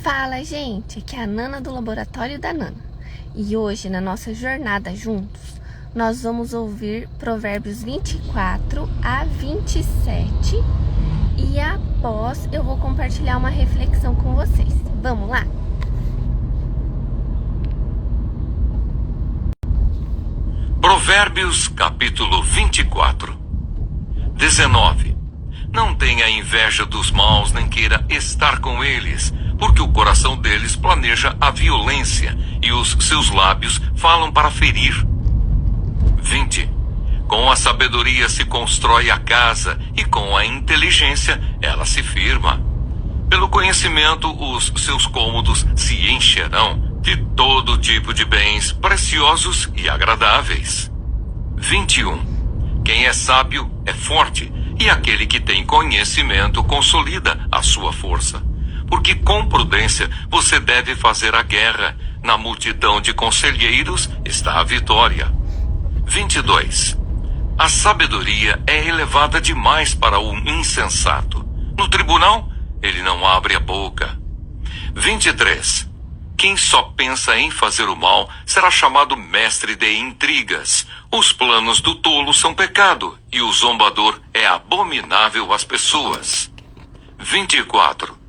Fala, gente! Aqui é a Nana do Laboratório da Nana. E hoje, na nossa jornada juntos, nós vamos ouvir Provérbios 24 a 27. E após, eu vou compartilhar uma reflexão com vocês. Vamos lá? Provérbios, capítulo 24. 19. Não tenha inveja dos maus, nem queira estar com eles, porque o coração deles planeja a violência, e os seus lábios falam para ferir. 20. Com a sabedoria se constrói a casa, e com a inteligência ela se firma. Pelo conhecimento os seus cômodos se encherão de todo tipo de bens preciosos e agradáveis. 21. Quem é sábio é forte, e aquele que tem conhecimento consolida a sua força. Porque com prudência você deve fazer a guerra, na multidão de conselheiros está a vitória. 22. A sabedoria é elevada demais para o insensato. No tribunal, ele não abre a boca. 23. Quem só pensa em fazer o mal será chamado mestre de intrigas. Os planos do tolo são pecado, e o zombador é abominável às pessoas. 24.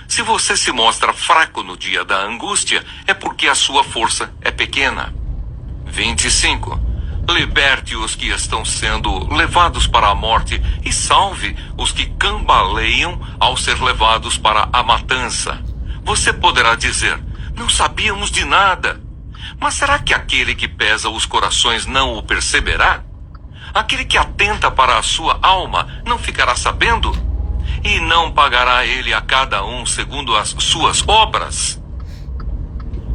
Se você se mostra fraco no dia da angústia, é porque a sua força é pequena. 25. Liberte os que estão sendo levados para a morte e salve os que cambaleiam ao ser levados para a matança. Você poderá dizer: não sabíamos de nada. Mas será que aquele que pesa os corações não o perceberá? Aquele que atenta para a sua alma não ficará sabendo? E não pagará ele a cada um segundo as suas obras?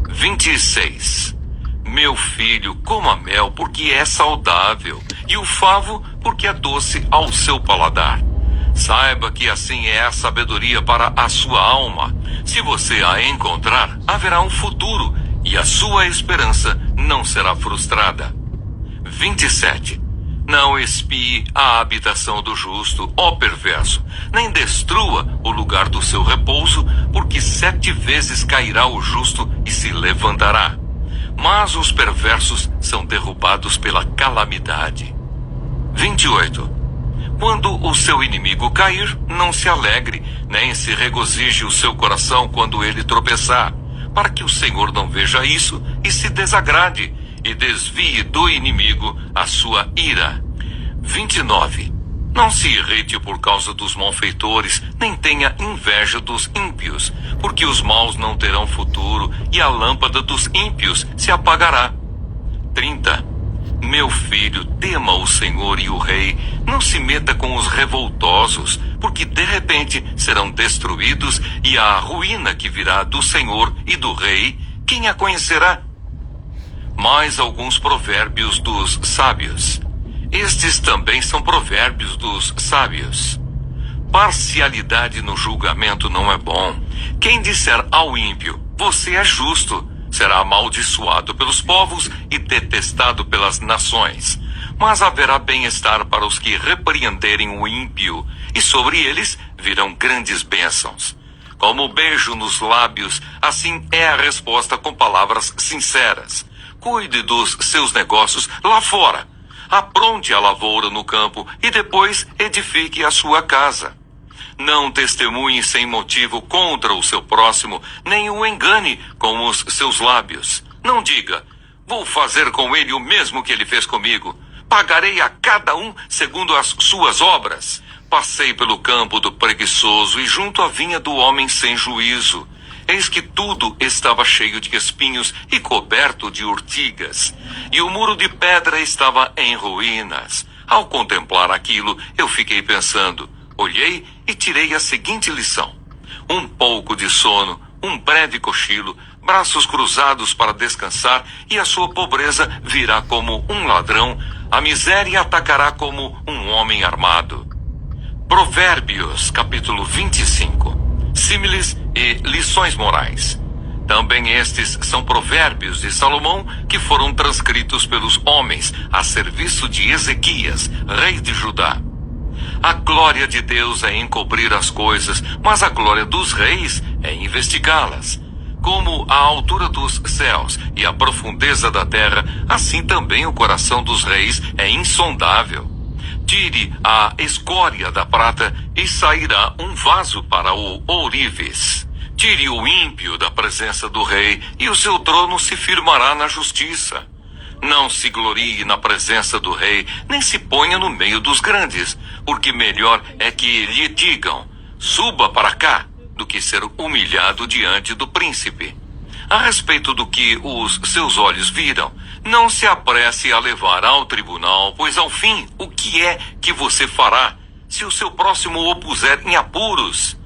26. Meu filho, coma mel porque é saudável, e o favo porque é doce ao seu paladar. Saiba que assim é a sabedoria para a sua alma. Se você a encontrar, haverá um futuro, e a sua esperança não será frustrada. 27. Não espie a habitação do justo, ó perverso, nem destrua o lugar do seu repouso, porque 7 vezes cairá o justo e se levantará. Mas os perversos são derrubados pela calamidade. 28. Quando o seu inimigo cair, não se alegre, nem se regozije o seu coração quando ele tropeçar, para que o Senhor não veja isso e se desagrade, e desvie do inimigo a sua ira. 29. Não se irrite por causa dos malfeitores, nem tenha inveja dos ímpios, porque os maus não terão futuro, e a lâmpada dos ímpios se apagará. 30. Meu filho, tema o Senhor e o Rei, não se meta com os revoltosos, porque de repente serão destruídos, e a ruína que virá do Senhor e do Rei, quem a conhecerá? Mais alguns provérbios dos sábios. Estes também são provérbios dos sábios. Parcialidade no julgamento não é bom. Quem disser ao ímpio, você é justo, será amaldiçoado pelos povos e detestado pelas nações. Mas haverá bem-estar para os que repreenderem o ímpio, e sobre eles virão grandes bênçãos. Como o beijo nos lábios, assim é a resposta com palavras sinceras. Cuide dos seus negócios lá fora. Apronte a lavoura no campo e depois edifique a sua casa. Não testemunhe sem motivo contra o seu próximo, nem o engane com os seus lábios. Não diga: vou fazer com ele o mesmo que ele fez comigo. Pagarei a cada um segundo as suas obras. Passei pelo campo do preguiçoso e junto à vinha do homem sem juízo. Eis que tudo estava cheio de espinhos e coberto de urtigas, e o muro de pedra estava em ruínas. Ao contemplar aquilo, eu fiquei pensando. Olhei e tirei a seguinte lição: um pouco de sono, um breve cochilo, braços cruzados para descansar, e a sua pobreza virá como um ladrão, a miséria atacará como um homem armado. Provérbios, capítulo 25. Símiles e lições morais. Também estes são provérbios de Salomão, que foram transcritos pelos homens a serviço de Ezequias, rei de Judá. A glória de Deus é encobrir as coisas, mas a glória dos reis é investigá-las. Como a altura dos céus e a profundeza da terra, assim também o coração dos reis é insondável. Tire a escória da prata e sairá um vaso para o ourives. Tire o ímpio da presença do rei e o seu trono se firmará na justiça. Não se glorie na presença do rei, nem se ponha no meio dos grandes, porque melhor é que lhe digam, suba para cá, do que ser humilhado diante do príncipe. A respeito do que os seus olhos viram, não se apresse a levar ao tribunal, pois ao fim, o que é que você fará, se o seu próximo o puser em apuros?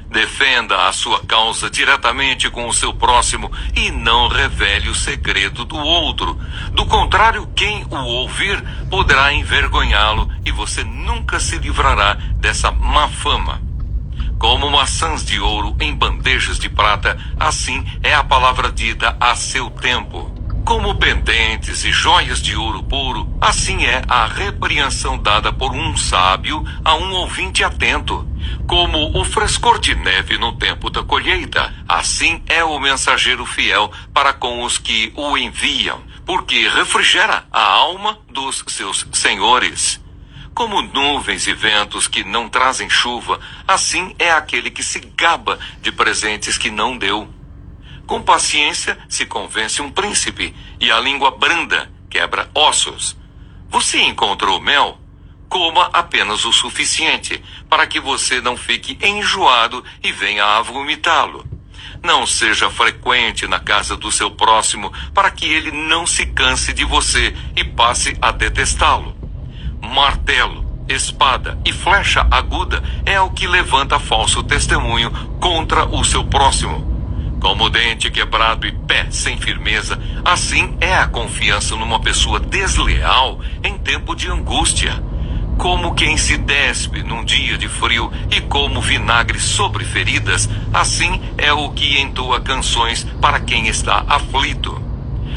Defenda a sua causa diretamente com o seu próximo e não revele o segredo do outro. Do contrário, quem o ouvir poderá envergonhá-lo e você nunca se livrará dessa má fama. Como maçãs de ouro em bandejas de prata, assim é a palavra dita a seu tempo. Como pendentes e joias de ouro puro, assim é a repreensão dada por um sábio a um ouvinte atento. Como o frescor de neve no tempo da colheita, assim é o mensageiro fiel para com os que o enviam, porque refrigera a alma dos seus senhores. Como nuvens e ventos que não trazem chuva, assim é aquele que se gaba de presentes que não deu. Com paciência se convence um príncipe, e a língua branda quebra ossos. Você encontrou mel? Coma apenas o suficiente, para que você não fique enjoado e venha a vomitá-lo. Não seja frequente na casa do seu próximo, para que ele não se canse de você e passe a detestá-lo. Martelo, espada e flecha aguda é o que levanta falso testemunho contra o seu próximo. Como dente quebrado e pé sem firmeza, assim é a confiança numa pessoa desleal em tempo de angústia. Como quem se despe num dia de frio e como vinagre sobre feridas, assim é o que entoa canções para quem está aflito.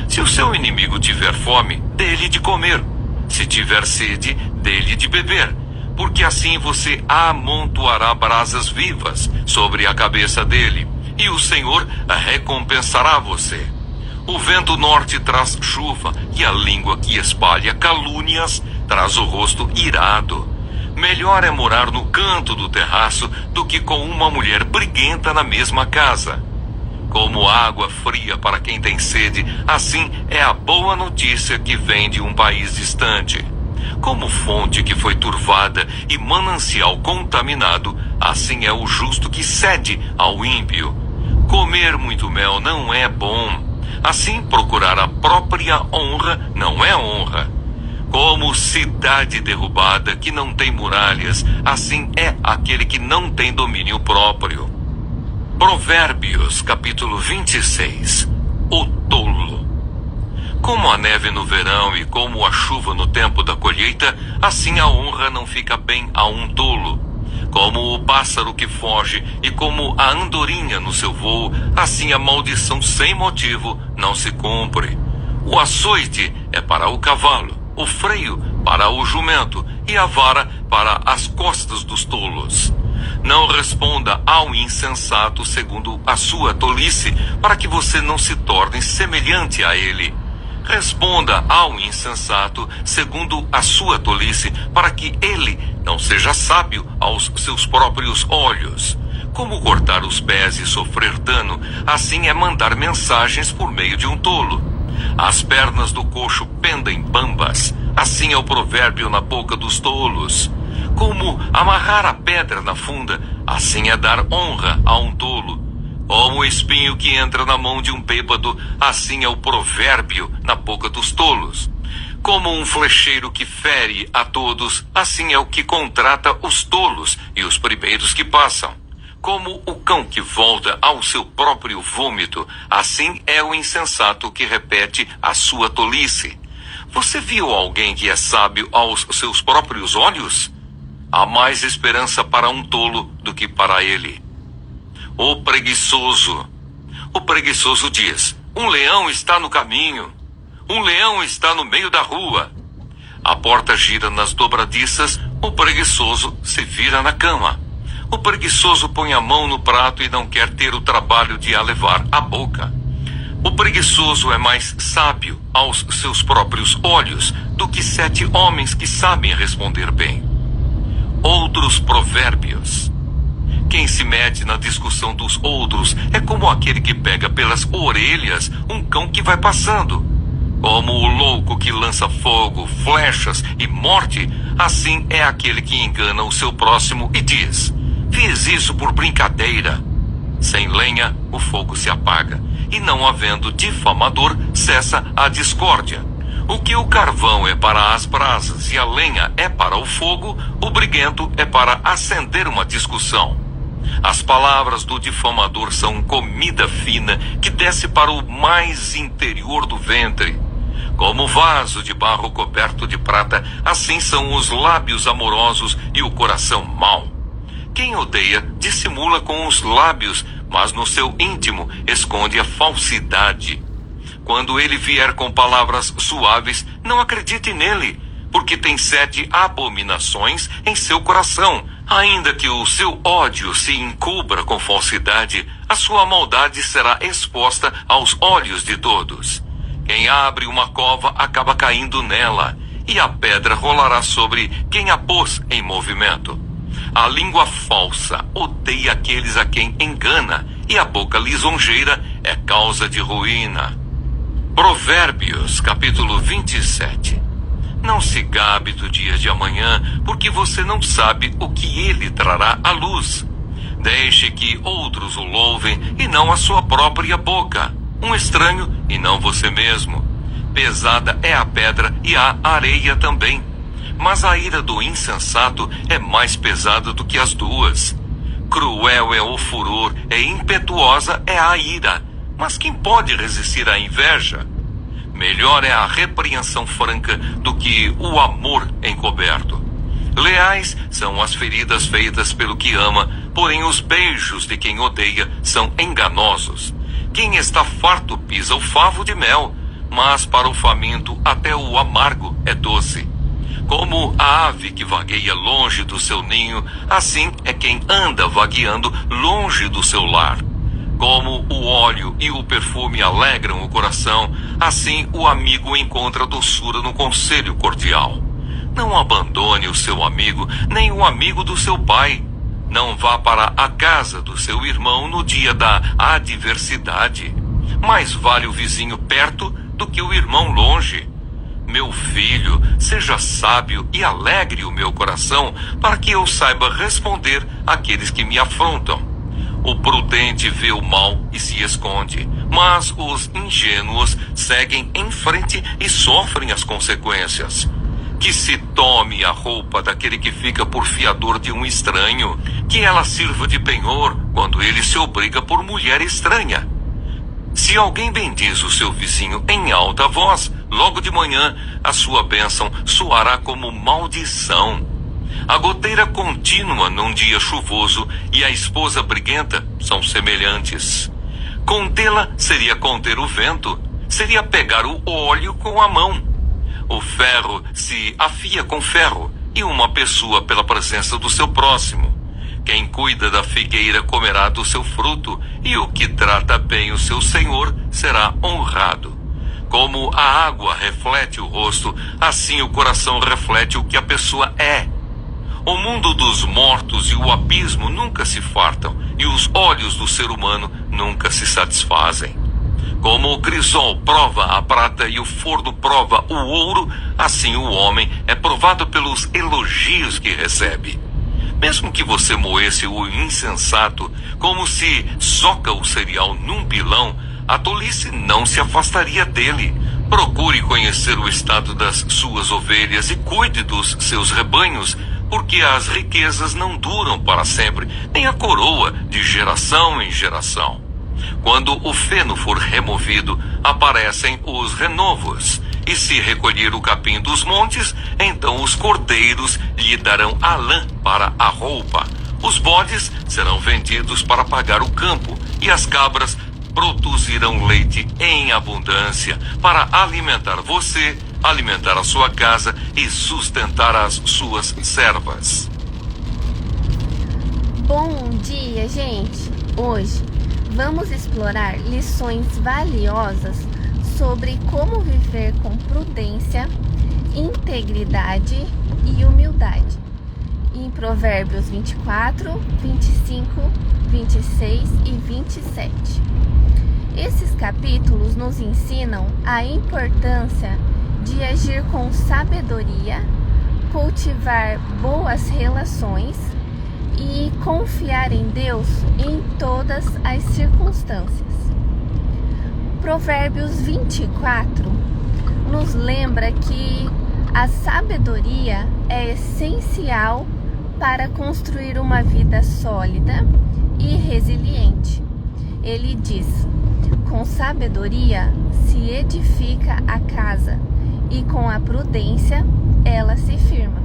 Se o seu inimigo tiver fome, dê-lhe de comer. Se tiver sede, dê-lhe de beber, porque assim você amontoará brasas vivas sobre a cabeça dele, e o Senhor recompensará você. O vento norte traz chuva, e a língua que espalha calúnias traz o rosto irado. Melhor é morar no canto do terraço do que com uma mulher briguenta na mesma casa. Como água fria para quem tem sede, assim é a boa notícia que vem de um país distante. Como fonte que foi turvada e manancial contaminado, assim é o justo que cede ao ímpio. Comer muito mel não é bom. Assim, procurar a própria honra não é honra. Como cidade derrubada que não tem muralhas, assim é aquele que não tem domínio próprio. Provérbios, capítulo 26. O tolo. Como a neve no verão e como a chuva no tempo da colheita, assim a honra não fica bem a um tolo. Como o pássaro que foge e como a andorinha no seu voo, assim a maldição sem motivo não se cumpre. O açoite é para o cavalo, o freio para o jumento e a vara para as costas dos tolos. Não responda ao insensato segundo a sua tolice, para que você não se torne semelhante a ele. Responda ao insensato segundo a sua tolice, para que ele não seja sábio aos seus próprios olhos. Como cortar os pés e sofrer dano, assim é mandar mensagens por meio de um tolo. As pernas do coxo pendem bambas, assim é o provérbio na boca dos tolos. Como amarrar a pedra na funda, assim é dar honra a um tolo. Como o espinho que entra na mão de um bêbado, assim é o provérbio na boca dos tolos. Como um flecheiro que fere a todos, assim é o que contrata os tolos e os primeiros que passam. Como o cão que volta ao seu próprio vômito, assim é o insensato que repete a sua tolice. Você viu alguém que é sábio aos seus próprios olhos? Há mais esperança para um tolo do que para ele. O preguiçoso. O preguiçoso diz: um leão está no caminho. Um leão está no meio da rua. A porta gira nas dobradiças, o preguiçoso se vira na cama. O preguiçoso põe a mão no prato e não quer ter o trabalho de a levar à boca. O preguiçoso é mais sábio aos seus próprios olhos do que 7 homens que sabem responder bem. Outros provérbios. Quem se mete na discussão dos outros é como aquele que pega pelas orelhas um cão que vai passando. Como o louco que lança fogo, flechas e morte, assim é aquele que engana o seu próximo e diz: fiz isso por brincadeira. Sem lenha, o fogo se apaga, e não havendo difamador, cessa a discórdia. O que o carvão é para as brasas e a lenha é para o fogo, o briguento é para acender uma discussão. As palavras do difamador são comida fina que desce para o mais interior do ventre. Como vaso de barro coberto de prata, assim são os lábios amorosos e o coração mau. Quem odeia dissimula com os lábios, mas no seu íntimo esconde a falsidade. Quando ele vier com palavras suaves, não acredite nele, porque tem 7 abominações em seu coração. Ainda que o seu ódio se encubra com falsidade, a sua maldade será exposta aos olhos de todos. Quem abre uma cova acaba caindo nela, e a pedra rolará sobre quem a pôs em movimento. A língua falsa odeia aqueles a quem engana, e a boca lisonjeira é causa de ruína. Provérbios, capítulo 27. Não se gabe do dia de amanhã, porque você não sabe o que ele trará à luz. Deixe que outros o louvem e não a sua própria boca. Um estranho e não você mesmo. Pesada é a pedra e a areia também. Mas a ira do insensato é mais pesada do que as duas. Cruel é o furor, impetuosa é a ira. Mas quem pode resistir à inveja? Melhor é a repreensão franca do que o amor encoberto. Leais são as feridas feitas pelo que ama, porém os beijos de quem odeia são enganosos. Quem está farto pisa o favo de mel, mas para o faminto até o amargo é doce. Como a ave que vagueia longe do seu ninho, assim é quem anda vagueando longe do seu lar. Como o óleo e o perfume alegram o coração, assim o amigo encontra doçura no conselho cordial. Não abandone o seu amigo, nem o amigo do seu pai. Não vá para a casa do seu irmão no dia da adversidade. Mais vale o vizinho perto do que o irmão longe. Meu filho, seja sábio e alegre o meu coração, para que eu saiba responder àqueles que me afrontam. O prudente vê o mal e se esconde, mas os ingênuos seguem em frente e sofrem as consequências. Que se tome a roupa daquele que fica por fiador de um estranho, que ela sirva de penhor quando ele se obriga por mulher estranha. Se alguém bendiz o seu vizinho em alta voz, logo de manhã a sua bênção soará como maldição. A goteira contínua num dia chuvoso e a esposa briguenta são semelhantes. Contê-la seria conter o vento, seria pegar o óleo com a mão. O ferro se afia com ferro, e uma pessoa pela presença do seu próximo. Quem cuida da figueira comerá do seu fruto, e o que trata bem o seu senhor será honrado. Como a água reflete o rosto, assim o coração reflete o que a pessoa é. O mundo dos mortos e o abismo nunca se fartam, e os olhos do ser humano nunca se satisfazem. Como o crisol prova a prata e o forno prova o ouro, assim o homem é provado pelos elogios que recebe. Mesmo que você moesse o insensato, como se soca o cereal num pilão, a tolice não se afastaria dele. Procure conhecer o estado das suas ovelhas e cuide dos seus rebanhos, porque as riquezas não duram para sempre, nem a coroa de geração em geração. Quando o feno for removido, aparecem os renovos, e se recolher o capim dos montes, então os cordeiros lhe darão a lã para a roupa. Os bodes serão vendidos para pagar o campo, e as cabras produzirão leite em abundância para alimentar você, alimentar a sua casa e sustentar as suas servas. Bom dia, gente! Hoje vamos explorar lições valiosas sobre como viver com prudência, integridade e humildade. Em Provérbios 24, 25, 26 e 27. Esses capítulos nos ensinam a importância de agir com sabedoria, cultivar boas relações e confiar em Deus em todas as circunstâncias. Provérbios 24 nos lembra que a sabedoria é essencial para construir uma vida sólida e resiliente. Ele diz: com sabedoria se edifica a casa, e com a prudência ela se firma.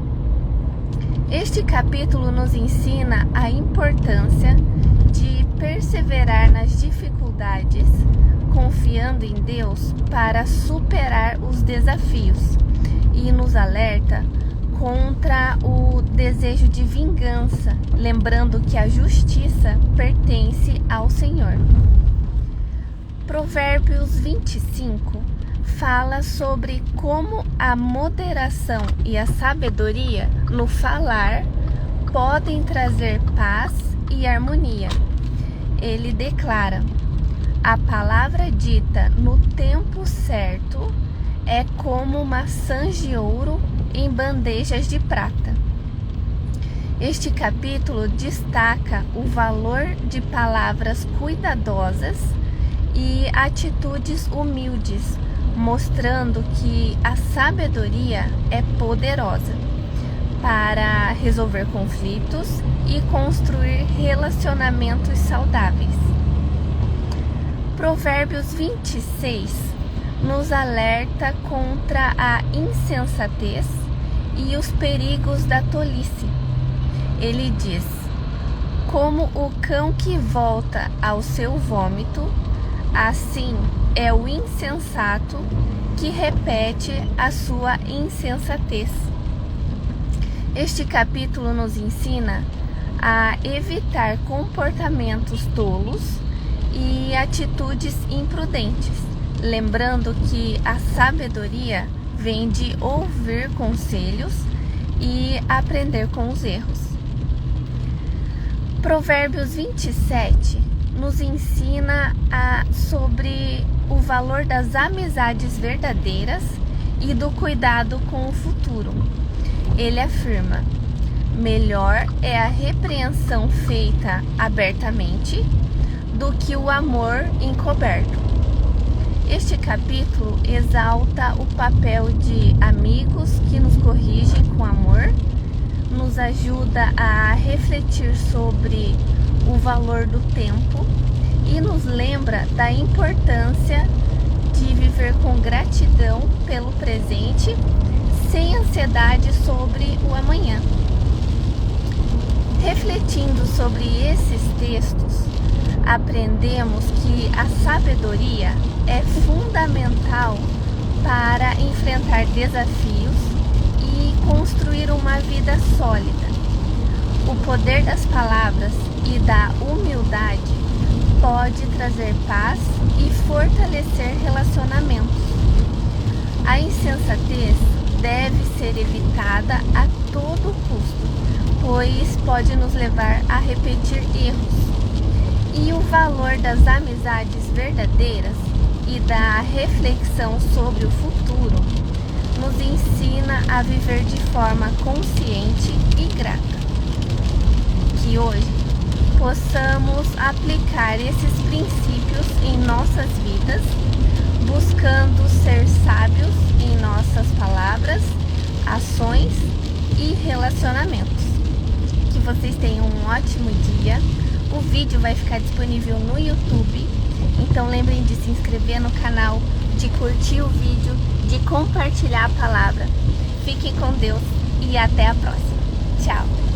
Este capítulo nos ensina a importância de perseverar nas dificuldades, confiando em Deus para superar os desafios, e nos alerta contra o desejo de vingança, lembrando que a justiça pertence ao Senhor. Provérbios 25 fala sobre como a moderação e a sabedoria no falar podem trazer paz e harmonia. Ele declara: a palavra dita no tempo certo é como maçãs de ouro em bandejas de prata. Este capítulo destaca o valor de palavras cuidadosas e atitudes humildes, mostrando que a sabedoria é poderosa para resolver conflitos e construir relacionamentos saudáveis. Provérbios 26 nos alerta contra a insensatez e os perigos da tolice. Ele diz: como o cão que volta ao seu vômito, assim é o insensato que repete a sua insensatez. Este capítulo nos ensina a evitar comportamentos tolos e atitudes imprudentes, lembrando que a sabedoria vem de ouvir conselhos e aprender com os erros. Provérbios 27 nos ensina sobre o valor das amizades verdadeiras e do cuidado com o futuro. Ele afirma: melhor é a repreensão feita abertamente do que o amor encoberto. Este capítulo exalta o papel de amigos que nos corrigem com amor, nos ajuda a refletir sobre o valor do tempo e nos lembra da importância de viver com gratidão pelo presente, sem ansiedade sobre o amanhã. Refletindo sobre esses textos, aprendemos que a sabedoria é fundamental para enfrentar desafios e construir uma vida sólida. O poder das palavras e da humildade pode trazer paz e fortalecer relacionamentos. A insensatez deve ser evitada a todo custo, pois pode nos levar a repetir erros. E o valor das amizades verdadeiras e da reflexão sobre o futuro nos ensina a viver de forma consciente e grata. Que hoje possamos aplicar esses princípios em nossas vidas, buscando ser sábios em nossas palavras, ações e relacionamentos. Que vocês tenham um ótimo dia. O vídeo vai ficar disponível no YouTube, então lembrem de se inscrever no canal, de curtir o vídeo, de compartilhar a palavra. Fiquem com Deus e até a próxima. Tchau!